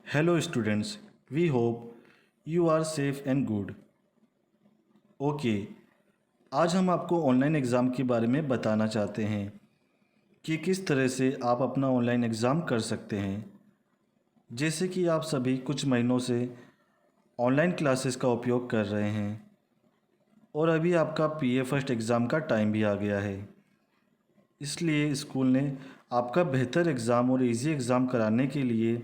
Hello students, we hope you are safe and good. Okay, आज हम आपको online exam के बारे में बताना चाहते हैं कि किस तरह से आप अपना ऑनलाइन एग्ज़ाम कर सकते हैं। जैसे कि आप सभी कुछ महीनों से ऑनलाइन क्लासेस का उपयोग कर रहे हैं और अभी आपका पीए फर्स्ट एग्ज़ाम का टाइम भी आ गया है। इसलिए स्कूल ने आपका बेहतर एग्ज़ाम और इजी एग्ज़ाम कराने के लिए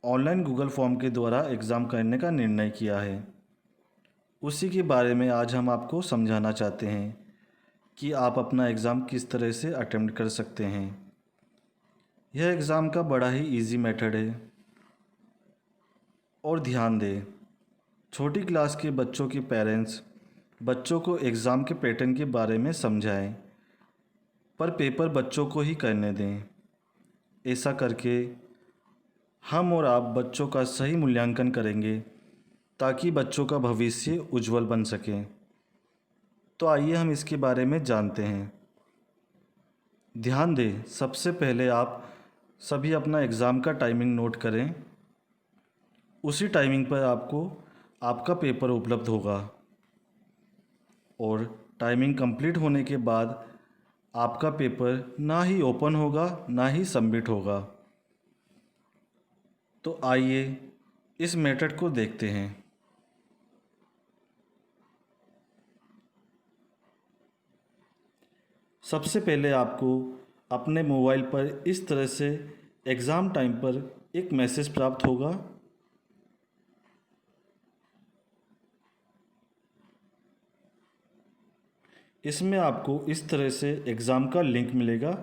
ऑनलाइन गूगल फॉर्म के द्वारा एग्ज़ाम करने का निर्णय किया है। उसी के बारे में आज हम आपको समझाना चाहते हैं कि आप अपना एग्ज़ाम किस तरह से अटेम्प्ट कर सकते हैं। यह एग्ज़ाम का बड़ा ही इजी मेथड है। और ध्यान दें, छोटी क्लास के बच्चों के पेरेंट्स बच्चों को एग्ज़ाम के पैटर्न के बारे में समझाएं, पर पेपर बच्चों को ही करने दें। ऐसा करके हम और आप बच्चों का सही मूल्यांकन करेंगे ताकि बच्चों का भविष्य उज्जवल बन सके। तो आइए हम इसके बारे में जानते हैं। ध्यान दें, सबसे पहले आप सभी अपना एग्ज़ाम का टाइमिंग नोट करें। उसी टाइमिंग पर आपको आपका पेपर उपलब्ध होगा और टाइमिंग कंप्लीट होने के बाद आपका पेपर ना ही ओपन होगा ना ही सबमिट होगा। तो आइए इस मेथड को देखते हैं। सबसे पहले आपको अपने मोबाइल पर इस तरह से एग्ज़ाम टाइम पर एक मैसेज प्राप्त होगा। इसमें आपको इस तरह से एग्ज़ाम का लिंक मिलेगा।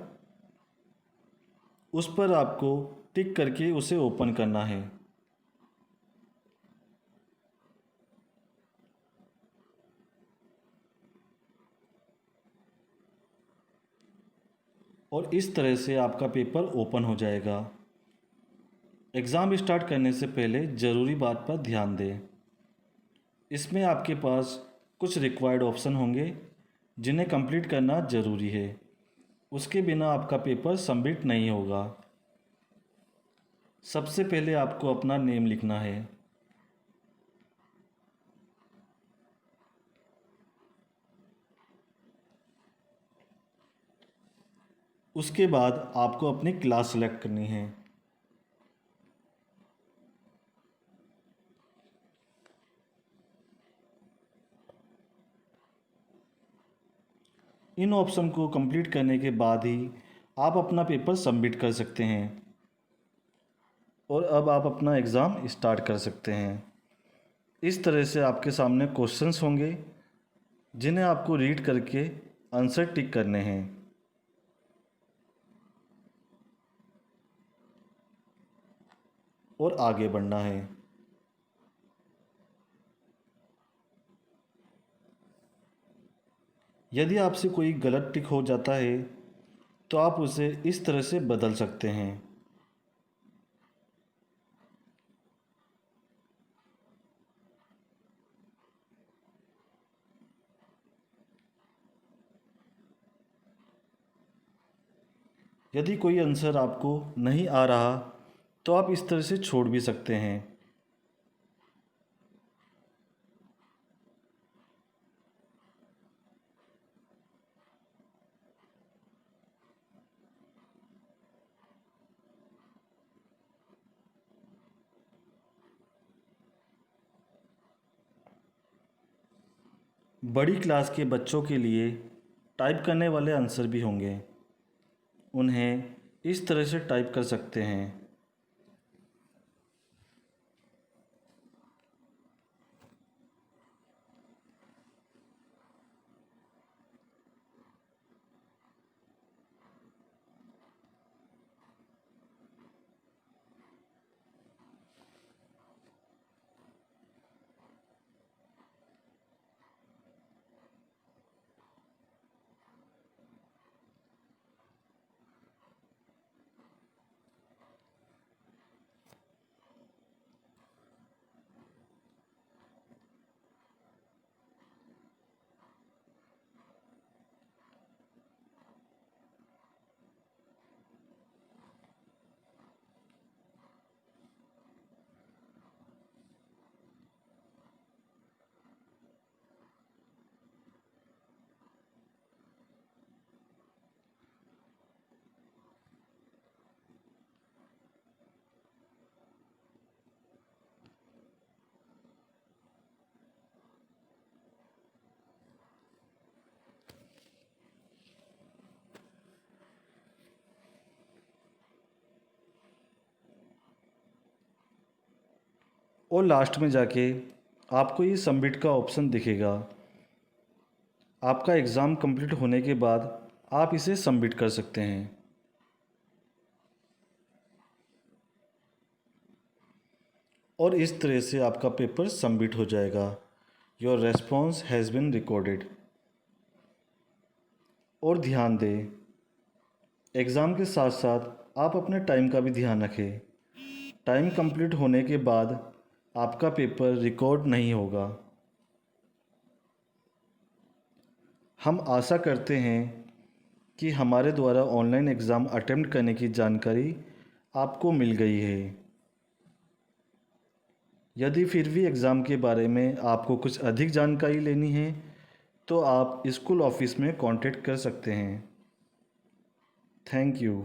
उस पर आपको टिक करके उसे ओपन करना है। और इस तरह से आपका पेपर ओपन हो जाएगा। एग्ज़ाम स्टार्ट करने से पहले ज़रूरी बात पर ध्यान दें। इसमें आपके पास कुछ रिक्वायर्ड ऑप्शन होंगे जिन्हें कंप्लीट करना ज़रूरी है। उसके बिना आपका पेपर सबमिट नहीं होगा। सबसे पहले आपको अपना नेम लिखना है। उसके बाद आपको अपनी क्लास सेलेक्ट करनी है। इन ऑप्शन को कंप्लीट करने के बाद ही आप अपना पेपर सबमिट कर सकते हैं और अब आप अपना एग्ज़ाम स्टार्ट कर सकते हैं। इस तरह से आपके सामने क्वेश्चंस होंगे जिन्हें आपको रीड करके आंसर टिक करने हैं और आगे बढ़ना है। यदि आपसे कोई गलत टिक हो जाता है तो आप उसे इस तरह से बदल सकते हैं। यदि कोई आंसर आपको नहीं आ रहा तो आप इस तरह से छोड़ भी सकते हैं। बड़ी क्लास के बच्चों के लिए टाइप करने वाले आंसर भी होंगे। उन्हें इस तरह से टाइप कर सकते हैं। और लास्ट में जाके आपको ये सबमिट का ऑप्शन दिखेगा। आपका एग्ज़ाम कंप्लीट होने के बाद आप इसे सबमिट कर सकते हैं। और इस तरह से आपका पेपर सबमिट हो जाएगा। Your response has been recorded. और ध्यान दें, एग्ज़ाम के साथ साथ आप अपने टाइम का भी ध्यान रखें। टाइम कंप्लीट होने के बाद आपका पेपर रिकॉर्ड नहीं होगा। हम आशा करते हैं कि हमारे द्वारा ऑनलाइन एग्ज़ाम अटेम्प्ट करने की जानकारी आपको मिल गई है। यदि फिर भी एग्ज़ाम के बारे में आपको कुछ अधिक जानकारी लेनी है तो आप स्कूल ऑफिस में कांटेक्ट कर सकते हैं। Thank you.